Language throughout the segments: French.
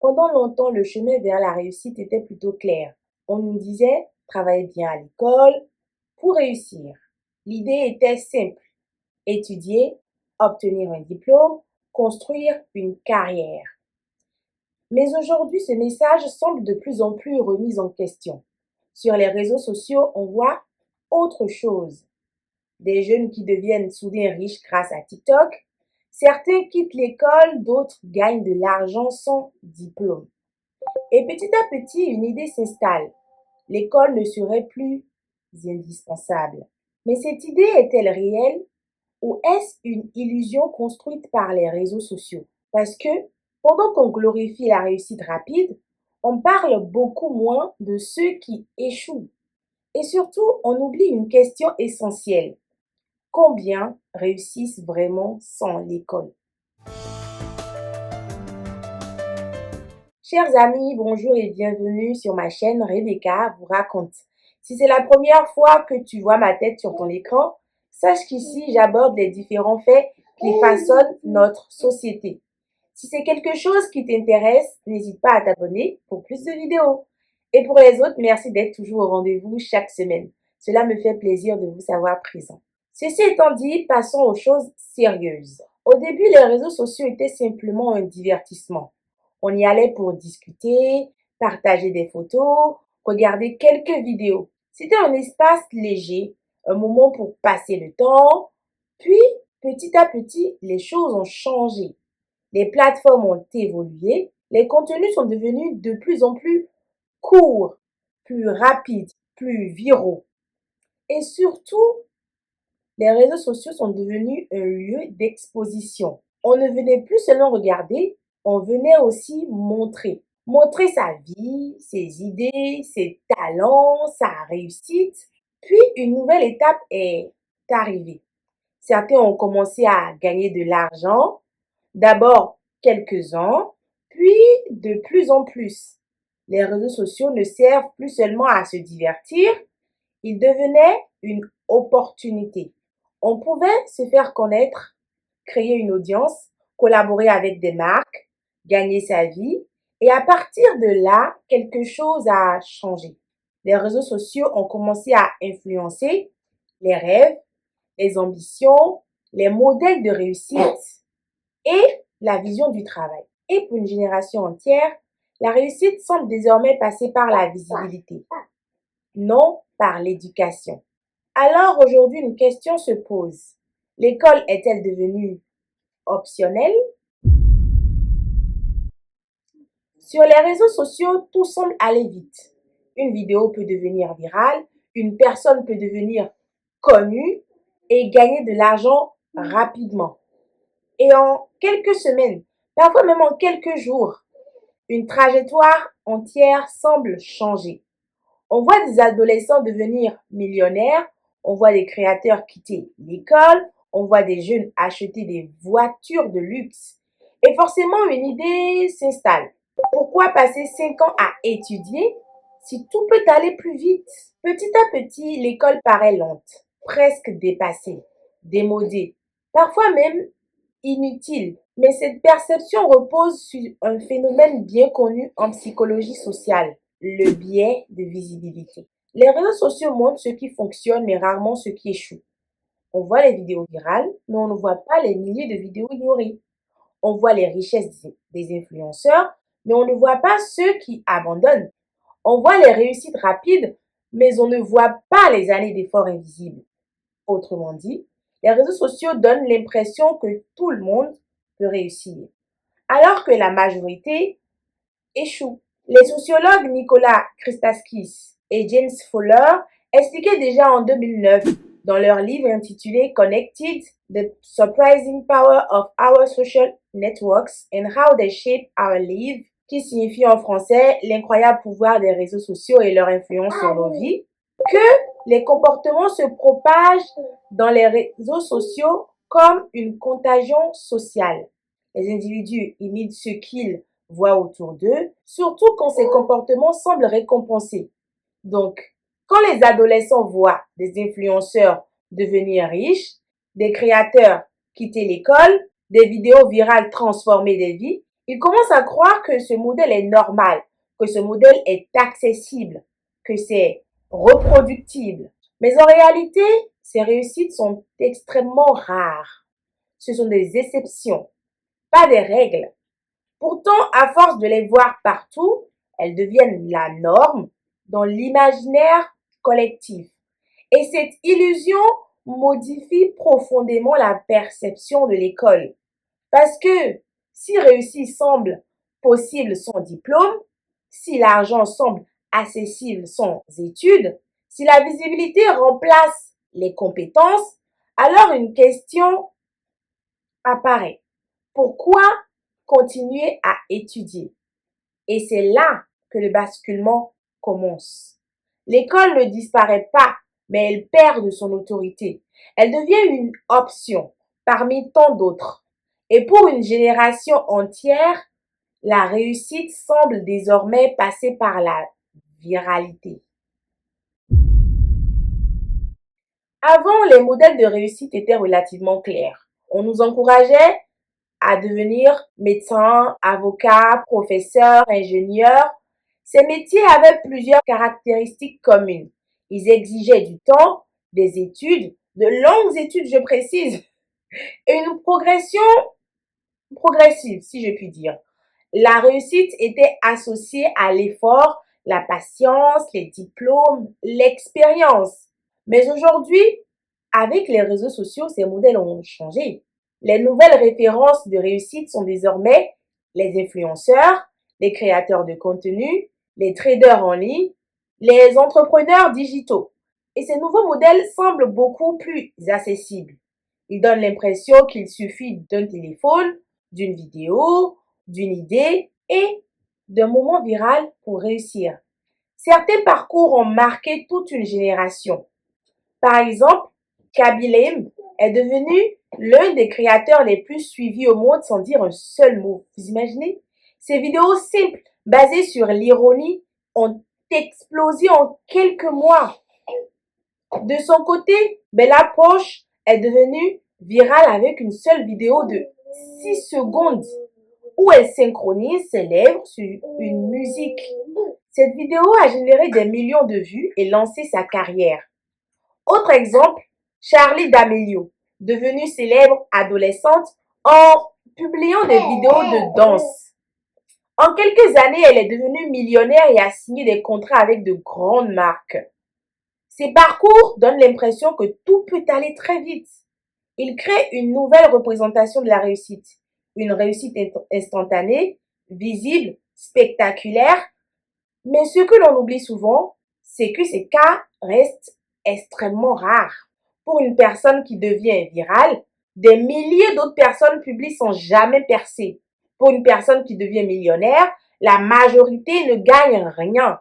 Pendant longtemps, le chemin vers la réussite était plutôt clair. On nous disait, travaillez bien à l'école pour réussir. L'idée était simple, étudier, obtenir un diplôme, construire une carrière. Mais aujourd'hui, ce message semble de plus en plus remis en question. Sur les réseaux sociaux, on voit autre chose. Des jeunes qui deviennent soudain riches grâce à TikTok. Certains quittent l'école, d'autres gagnent de l'argent sans diplôme. Et petit à petit, une idée s'installe. L'école ne serait plus indispensable. Mais cette idée est-elle réelle ou est-ce une illusion construite par les réseaux sociaux? Parce que pendant qu'on glorifie la réussite rapide, on parle beaucoup moins de ceux qui échouent. Et surtout, on oublie une question essentielle. Combien réussissent vraiment sans l'école? Chers amis, bonjour et bienvenue sur ma chaîne Rebecca vous raconte. Si c'est la première fois que tu vois ma tête sur ton écran, sache qu'ici j'aborde les différents faits qui façonnent notre société. Si c'est quelque chose qui t'intéresse, n'hésite pas à t'abonner pour plus de vidéos. Et pour les autres, merci d'être toujours au rendez-vous chaque semaine. Cela me fait plaisir de vous savoir présent. Ceci étant dit, passons aux choses sérieuses. Au début, les réseaux sociaux étaient simplement un divertissement. On y allait pour discuter, partager des photos, regarder quelques vidéos. C'était un espace léger, un moment pour passer le temps. Puis, petit à petit, les choses ont changé. Les plateformes ont évolué, les contenus sont devenus de plus en plus courts, plus rapides, plus viraux. Et surtout, les réseaux sociaux sont devenus un lieu d'exposition. On ne venait plus seulement regarder, on venait aussi montrer. Montrer sa vie, ses idées, ses talents, sa réussite. Puis une nouvelle étape est arrivée. Certains ont commencé à gagner de l'argent, d'abord quelques-uns, puis de plus en plus. Les réseaux sociaux ne servent plus seulement à se divertir, ils devenaient une opportunité. On pouvait se faire connaître, créer une audience, collaborer avec des marques, gagner sa vie, et à partir de là, quelque chose a changé. Les réseaux sociaux ont commencé à influencer les rêves, les ambitions, les modèles de réussite et la vision du travail. Et pour une génération entière, la réussite semble désormais passer par la visibilité, non par l'éducation. Alors aujourd'hui, une question se pose. L'école est-elle devenue optionnelle? Sur les réseaux sociaux, tout semble aller vite. Une vidéo peut devenir virale, une personne peut devenir connue et gagner de l'argent rapidement. Et en quelques semaines, parfois même en quelques jours, une trajectoire entière semble changer. On voit des adolescents devenir millionnaires, on voit des créateurs quitter l'école, on voit des jeunes acheter des voitures de luxe. Et forcément, une idée s'installe. Pourquoi passer 5 ans à étudier si tout peut aller plus vite? Petit à petit, l'école paraît lente, presque dépassée, démodée, parfois même inutile. Mais cette perception repose sur un phénomène bien connu en psychologie sociale, le biais de visibilité. Les réseaux sociaux montrent ce qui fonctionne mais rarement ce qui échoue. On voit les vidéos virales, mais on ne voit pas les milliers de vidéos ignorées. On voit les richesses des influenceurs, mais on ne voit pas ceux qui abandonnent. On voit les réussites rapides, mais on ne voit pas les années d'efforts invisibles. Autrement dit, les réseaux sociaux donnent l'impression que tout le monde peut réussir, alors que la majorité échoue. Les sociologues Nicolas Christakis et James Fowler expliquaient déjà en 2009 dans leur livre intitulé Connected, The Surprising Power of Our Social Networks and How They Shape Our Lives, qui signifie en français l'incroyable pouvoir des réseaux sociaux et leur influence sur nos vies, que les comportements se propagent dans les réseaux sociaux comme une contagion sociale. Les individus imitent ce qu'ils voient autour d'eux, surtout quand ces comportements semblent récompensés. Donc, quand les adolescents voient des influenceurs devenir riches, des créateurs quitter l'école, des vidéos virales transformer des vies, Ils commencent à croire que ce modèle est normal, que ce modèle est accessible, que c'est reproductible. Mais en réalité, ces réussites sont extrêmement rares. Ce sont des exceptions, pas des règles. Pourtant, à force de les voir partout, elles deviennent la norme dans l'imaginaire collectif. Et cette illusion modifie profondément la perception de l'école. Parce que si réussir semble possible sans diplôme, si l'argent semble accessible sans études, si la visibilité remplace les compétences, alors une question apparaît. Pourquoi continuer à étudier? Et c'est là que le basculement commence. L'école ne disparaît pas, mais elle perd de son autorité. Elle devient une option parmi tant d'autres. Et pour une génération entière, la réussite semble désormais passer par la viralité. Avant, les modèles de réussite étaient relativement clairs. On nous encourageait à devenir médecin, avocat, professeur, ingénieur. Ces métiers avaient plusieurs caractéristiques communes. Ils exigeaient du temps, des études, de longues études, je précise, et une progression progressive, si je puis dire. La réussite était associée à l'effort, la patience, les diplômes, l'expérience. Mais aujourd'hui, avec les réseaux sociaux, ces modèles ont changé. Les nouvelles références de réussite sont désormais les influenceurs, les créateurs de contenu, les traders en ligne, les entrepreneurs digitaux. Et ces nouveaux modèles semblent beaucoup plus accessibles. Ils donnent l'impression qu'il suffit d'un téléphone, d'une vidéo, d'une idée et d'un moment viral pour réussir. Certains parcours ont marqué toute une génération. Par exemple, Kaby Lame est devenu l'un des créateurs les plus suivis au monde sans dire un seul mot. Vous imaginez? Ces vidéos simples, basées sur l'ironie, ont explosé en quelques mois. De son côté, Bella Poarch est devenue virale avec une seule vidéo de 6 secondes où elle synchronise ses lèvres sur une musique. Cette vidéo a généré des millions de vues et lancé sa carrière. Autre exemple, Charli D'Amelio, devenue célèbre adolescente en publiant des vidéos de danse. En quelques années, elle est devenue millionnaire et a signé des contrats avec de grandes marques. Ces parcours donnent l'impression que tout peut aller très vite. Ils créent une nouvelle représentation de la réussite. Une réussite instantanée, visible, spectaculaire. Mais ce que l'on oublie souvent, c'est que ces cas restent extrêmement rares. Pour une personne qui devient virale, des milliers d'autres personnes publient sans jamais percer. Pour une personne qui devient millionnaire, la majorité ne gagne rien.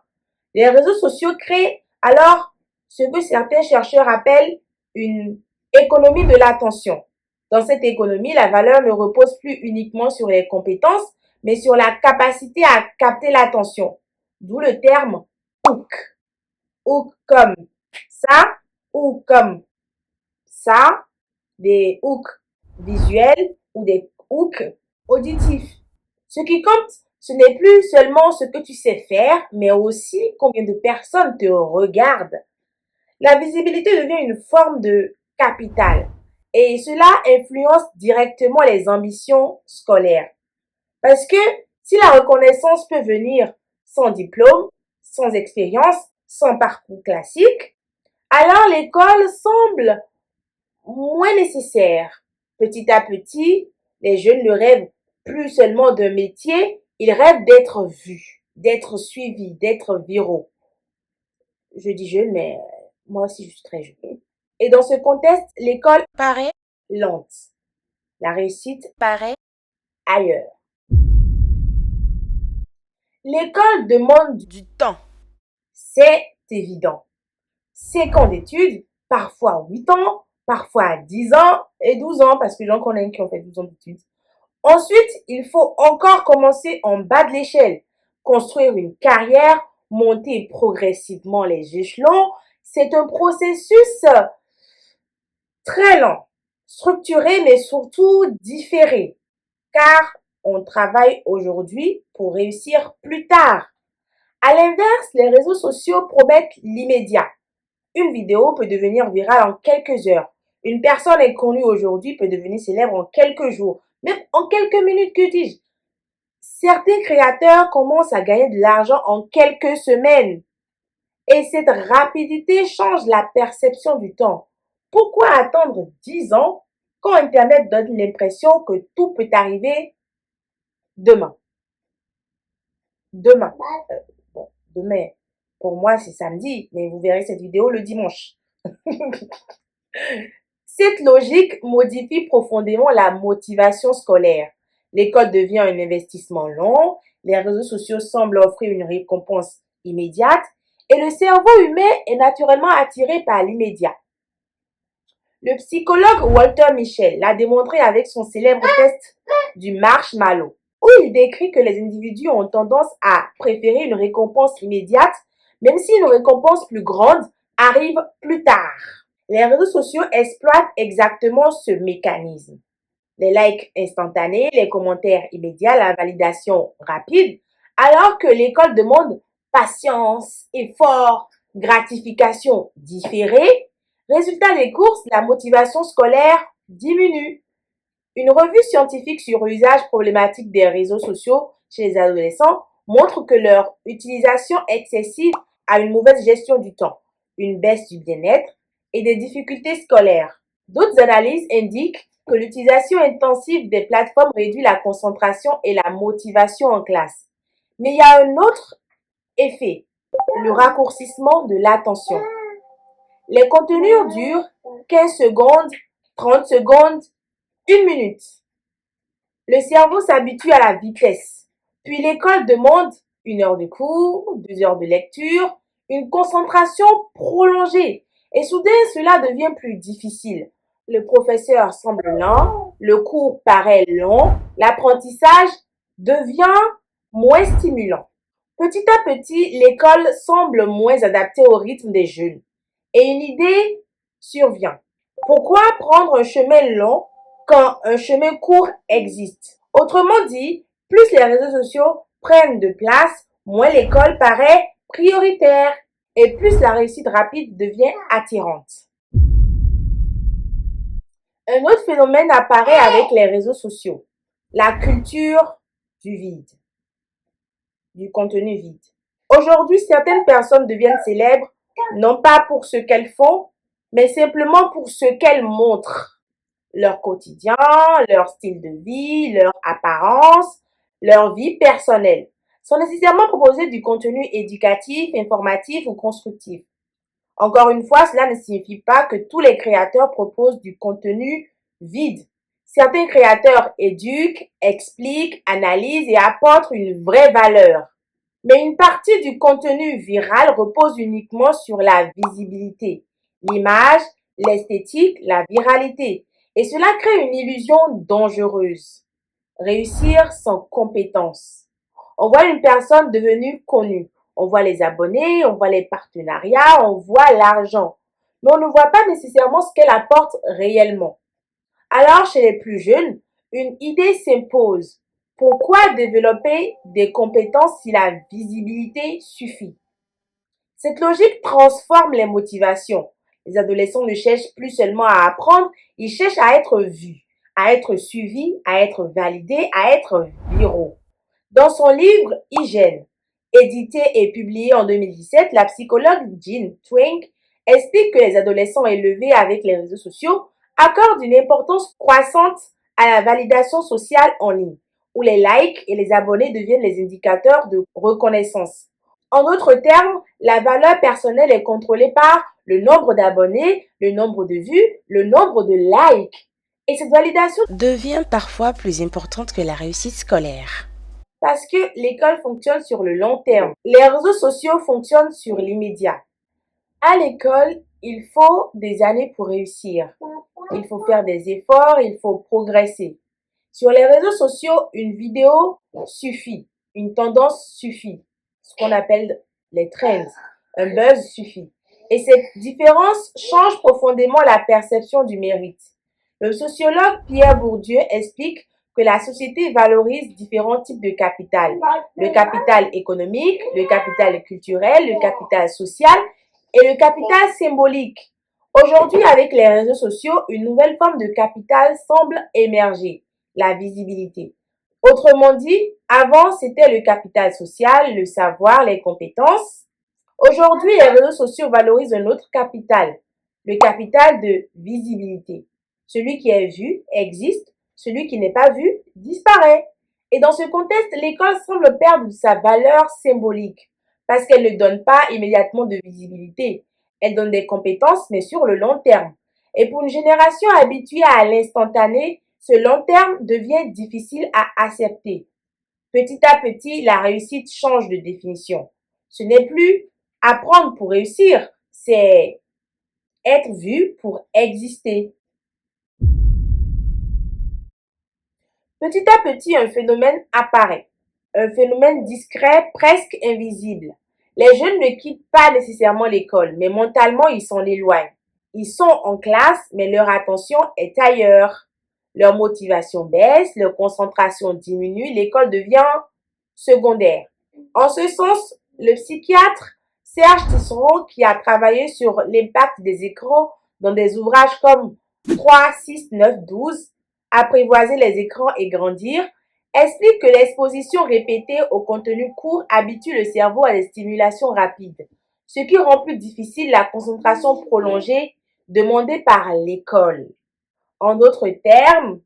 Les réseaux sociaux créent alors ce que certains chercheurs appellent une économie de l'attention. Dans cette économie, la valeur ne repose plus uniquement sur les compétences, mais sur la capacité à capter l'attention. D'où le terme hook. Hook comme ça, ou comme ça, des hooks visuels ou des hooks auditifs. Ce qui compte, ce n'est plus seulement ce que tu sais faire, mais aussi combien de personnes te regardent. La visibilité devient une forme de capital et cela influence directement les ambitions scolaires. Parce que si la reconnaissance peut venir sans diplôme, sans expérience, sans parcours classique, alors l'école semble moins nécessaire. Petit à petit, les jeunes ne rêvent plus seulement d'un métier, ils rêvent d'être vus, d'être suivis, d'être viraux. Je dis jeune, mais moi aussi je suis très jeune. Et dans ce contexte, l'école paraît lente. La réussite paraît ailleurs. L'école demande du temps. C'est évident. 5 ans d'études, parfois 8 ans, parfois 10 ans et 12 ans, parce que j'en connais qui ont fait 12 ans d'études. Ensuite, il faut encore commencer en bas de l'échelle, construire une carrière, monter progressivement les échelons. C'est un processus très lent, structuré, mais surtout différé, car on travaille aujourd'hui pour réussir plus tard. À l'inverse, les réseaux sociaux promettent l'immédiat. Une vidéo peut devenir virale en quelques heures. Une personne inconnue aujourd'hui peut devenir célèbre en quelques jours, même en quelques minutes, que dis-je. Certains créateurs commencent à gagner de l'argent en quelques semaines. Et cette rapidité change la perception du temps. Pourquoi attendre 10 ans quand Internet donne l'impression que tout peut arriver demain? Demain. Bon, demain, pour moi, c'est samedi, mais vous verrez cette vidéo le dimanche. Cette logique modifie profondément la motivation scolaire. L'école devient un investissement long, les réseaux sociaux semblent offrir une récompense immédiate et le cerveau humain est naturellement attiré par l'immédiat. Le psychologue Walter Mischel l'a démontré avec son célèbre test du marshmallow, où il décrit que les individus ont tendance à préférer une récompense immédiate, même si une récompense plus grande arrive plus tard. Les réseaux sociaux exploitent exactement ce mécanisme. Les likes instantanés, les commentaires immédiats, la validation rapide, alors que l'école demande patience, effort, gratification différée. Résultat des courses, la motivation scolaire diminue. Une revue scientifique sur l'usage problématique des réseaux sociaux chez les adolescents montre que leur utilisation excessive a une mauvaise gestion du temps, une baisse du bien-être et des difficultés scolaires. D'autres analyses indiquent que l'utilisation intensive des plateformes réduit la concentration et la motivation en classe. Mais il y a un autre effet, le raccourcissement de l'attention. Les contenus durent 15 secondes, 30 secondes, 1 minute. Le cerveau s'habitue à la vitesse. Puis l'école demande 1 heure de cours, 2 heures de lecture, une concentration prolongée. Et soudain, cela devient plus difficile. Le professeur semble lent, le cours paraît long, l'apprentissage devient moins stimulant. Petit à petit, l'école semble moins adaptée au rythme des jeunes. Et une idée survient. Pourquoi prendre un chemin long quand un chemin court existe? Autrement dit, plus les réseaux sociaux prennent de place, moins l'école paraît prioritaire et plus la réussite rapide devient attirante. Un autre phénomène apparaît avec les réseaux sociaux, la culture du vide, du contenu vide. Aujourd'hui, certaines personnes deviennent célèbres non pas pour ce qu'elles font, mais simplement pour ce qu'elles montrent. Leur quotidien, leur style de vie, leur apparence, leur vie personnelle. Sans nécessairement proposer du contenu éducatif, informatif ou constructif. Encore une fois, cela ne signifie pas que tous les créateurs proposent du contenu vide. Certains créateurs éduquent, expliquent, analysent et apportent une vraie valeur. Mais une partie du contenu viral repose uniquement sur la visibilité, l'image, l'esthétique, la viralité. Et cela crée une illusion dangereuse. Réussir sans compétence. On voit une personne devenue connue. On voit les abonnés, on voit les partenariats, on voit l'argent. Mais on ne voit pas nécessairement ce qu'elle apporte réellement. Alors, chez les plus jeunes, une idée s'impose. Pourquoi développer des compétences si la visibilité suffit? Cette logique transforme les motivations. Les adolescents ne cherchent plus seulement à apprendre, ils cherchent à être vus, à être suivis, à être validés, à être viraux. Dans son livre Hygiène, édité et publié en 2017, la psychologue Jean Twenge explique que les adolescents élevés avec les réseaux sociaux accordent une importance croissante à la validation sociale en ligne, où les likes et les abonnés deviennent les indicateurs de reconnaissance. En d'autres termes, la valeur personnelle est contrôlée par le nombre d'abonnés, le nombre de vues, le nombre de likes. Et cette validation devient parfois plus importante que la réussite scolaire. Parce que l'école fonctionne sur le long terme. Les réseaux sociaux fonctionnent sur l'immédiat. À l'école, il faut des années pour réussir. Il faut faire des efforts, il faut progresser. Sur les réseaux sociaux, une vidéo suffit, une tendance suffit, ce qu'on appelle les trends, un buzz suffit. Et cette différence change profondément la perception du mérite. Le sociologue Pierre Bourdieu explique que la société valorise différents types de capital. Le capital économique, le capital culturel, le capital social et le capital symbolique. Aujourd'hui, avec les réseaux sociaux, une nouvelle forme de capital semble émerger, la visibilité. Autrement dit, avant, c'était le capital social, le savoir, les compétences. Aujourd'hui, les réseaux sociaux valorisent un autre capital, le capital de visibilité. Celui qui est vu existe, celui qui n'est pas vu disparaît. Et dans ce contexte, l'école semble perdre sa valeur symbolique parce qu'elle ne donne pas immédiatement de visibilité. Elle donne des compétences, mais sur le long terme. Et pour une génération habituée à l'instantané, ce long terme devient difficile à accepter. Petit à petit, la réussite change de définition. Ce n'est plus apprendre pour réussir, c'est être vu pour exister. Petit à petit, un phénomène apparaît. Un phénomène discret, presque invisible. Les jeunes ne quittent pas nécessairement l'école, mais mentalement, ils s'en éloignent. Ils sont en classe, mais leur attention est ailleurs. Leur motivation baisse, leur concentration diminue, l'école devient secondaire. En ce sens, le psychiatre Serge Tisseron, qui a travaillé sur l'impact des écrans dans des ouvrages comme 3, 6, 9, 12, Apprivoiser les écrans et grandir, explique que l'exposition répétée au contenu court habitue le cerveau à des stimulations rapides, ce qui rend plus difficile la concentration prolongée demandée par l'école. En d'autres termes,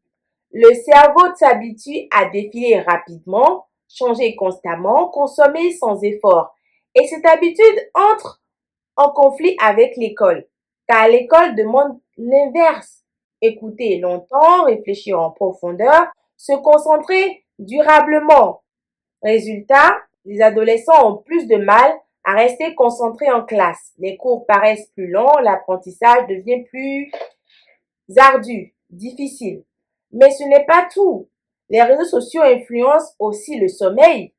le cerveau s'habitue à défiler rapidement, changer constamment, consommer sans effort. Et cette habitude entre en conflit avec l'école, car l'école demande l'inverse. Écouter longtemps, réfléchir en profondeur, se concentrer durablement. Résultat, les adolescents ont plus de mal à rester concentrés en classe. Les cours paraissent plus longs, l'apprentissage devient plus ardu, difficile. Mais ce n'est pas tout. Les réseaux sociaux influencent aussi le sommeil.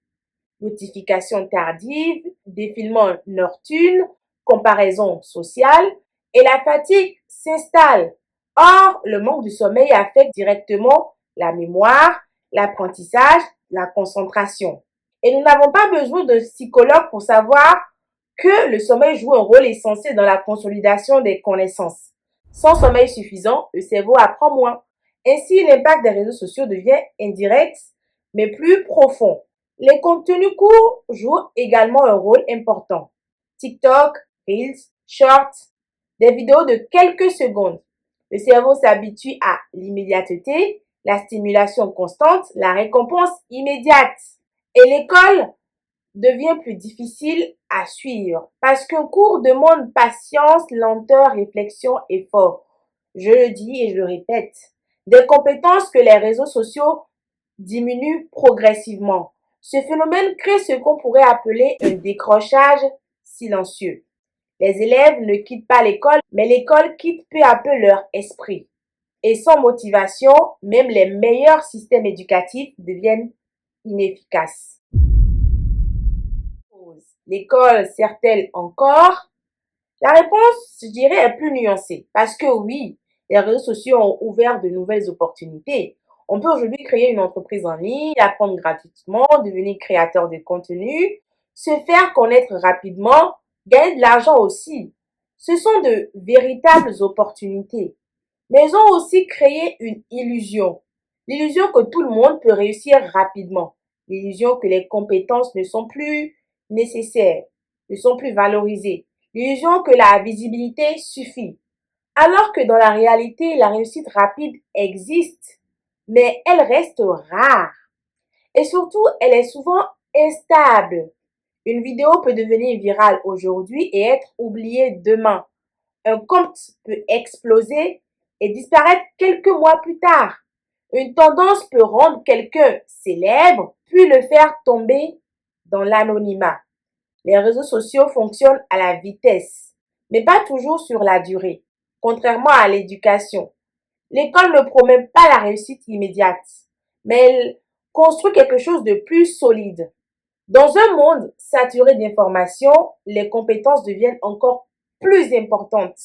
Notifications tardives, défilement nocturne, comparaison sociale et la fatigue s'installe. Or, le manque de sommeil affecte directement la mémoire, l'apprentissage, la concentration. Et nous n'avons pas besoin d'un psychologue pour savoir que le sommeil joue un rôle essentiel dans la consolidation des connaissances. Sans sommeil suffisant, le cerveau apprend moins. Ainsi, l'impact des réseaux sociaux devient indirect, mais plus profond. Les contenus courts jouent également un rôle important. TikTok, Reels, Shorts, des vidéos de quelques secondes. Le cerveau s'habitue à l'immédiateté, la stimulation constante, la récompense immédiate. Et l'école devient plus difficile à suivre parce qu'un cours demande patience, lenteur, réflexion, effort. Je le dis et je le répète. Des compétences que les réseaux sociaux diminuent progressivement. Ce phénomène crée ce qu'on pourrait appeler un décrochage silencieux. Les élèves ne quittent pas l'école, mais l'école quitte peu à peu leur esprit. Et sans motivation, même les meilleurs systèmes éducatifs deviennent inefficaces. L'école sert-elle encore? La réponse, je dirais, est plus nuancée. Parce que oui, les réseaux sociaux ont ouvert de nouvelles opportunités. On peut aujourd'hui créer une entreprise en ligne, apprendre gratuitement, devenir créateur de contenu, se faire connaître rapidement, gagner de l'argent aussi. Ce sont de véritables opportunités. Mais elles ont aussi créé une illusion. L'illusion que tout le monde peut réussir rapidement. L'illusion que les compétences ne sont plus nécessaires, ne sont plus valorisées. L'illusion que la visibilité suffit. Alors que dans la réalité, la réussite rapide existe, mais elle reste rare. Et surtout, elle est souvent instable. Une vidéo peut devenir virale aujourd'hui et être oubliée demain. Un compte peut exploser et disparaître quelques mois plus tard. Une tendance peut rendre quelqu'un célèbre, puis le faire tomber dans l'anonymat. Les réseaux sociaux fonctionnent à la vitesse, mais pas toujours sur la durée. Contrairement à l'éducation, l'école ne promet pas la réussite immédiate, mais elle construit quelque chose de plus solide. Dans un monde saturé d'informations, les compétences deviennent encore plus importantes.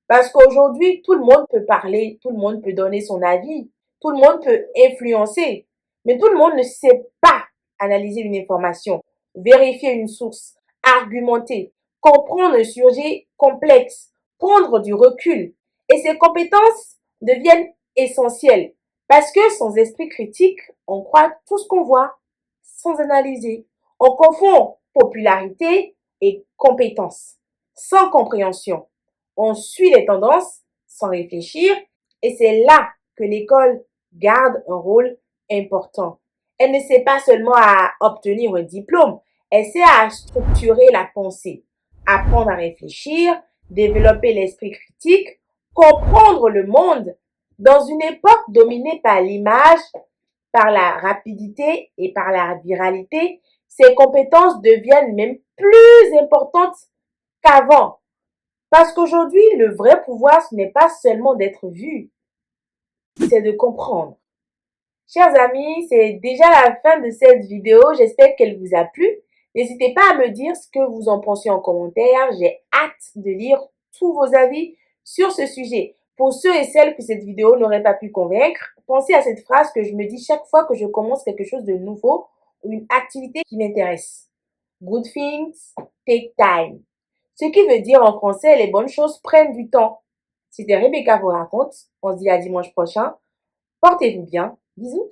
Parce qu'aujourd'hui, tout le monde peut parler, tout le monde peut donner son avis. Tout le monde peut influencer, mais tout le monde ne sait pas analyser une information, vérifier une source, argumenter, comprendre un sujet complexe, prendre du recul. Et ces compétences deviennent essentielles parce que sans esprit critique, on croit tout ce qu'on voit sans analyser. On confond popularité et compétence. Sans compréhension, on suit les tendances sans réfléchir et c'est là que l'école garde un rôle important. Elle ne sait pas seulement à obtenir un diplôme, elle sait à structurer la pensée, apprendre à réfléchir, développer l'esprit critique, comprendre le monde dans une époque dominée par l'image, par la rapidité et par la viralité. Ces compétences deviennent même plus importantes qu'avant. Parce qu'aujourd'hui, le vrai pouvoir, ce n'est pas seulement d'être vu, c'est de comprendre. Chers amis, c'est déjà la fin de cette vidéo. J'espère qu'elle vous a plu. N'hésitez pas à me dire ce que vous en pensez en commentaire. J'ai hâte de lire tous vos avis sur ce sujet. Pour ceux et celles que cette vidéo n'aurait pas pu convaincre, pensez à cette phrase que je me dis chaque fois que je commence quelque chose de nouveau ou une activité qui m'intéresse. Good things take time. Ce qui veut dire en français, les bonnes choses prennent du temps. C'était Rebecca vous raconte. On se dit à dimanche prochain. Portez-vous bien. Bisous.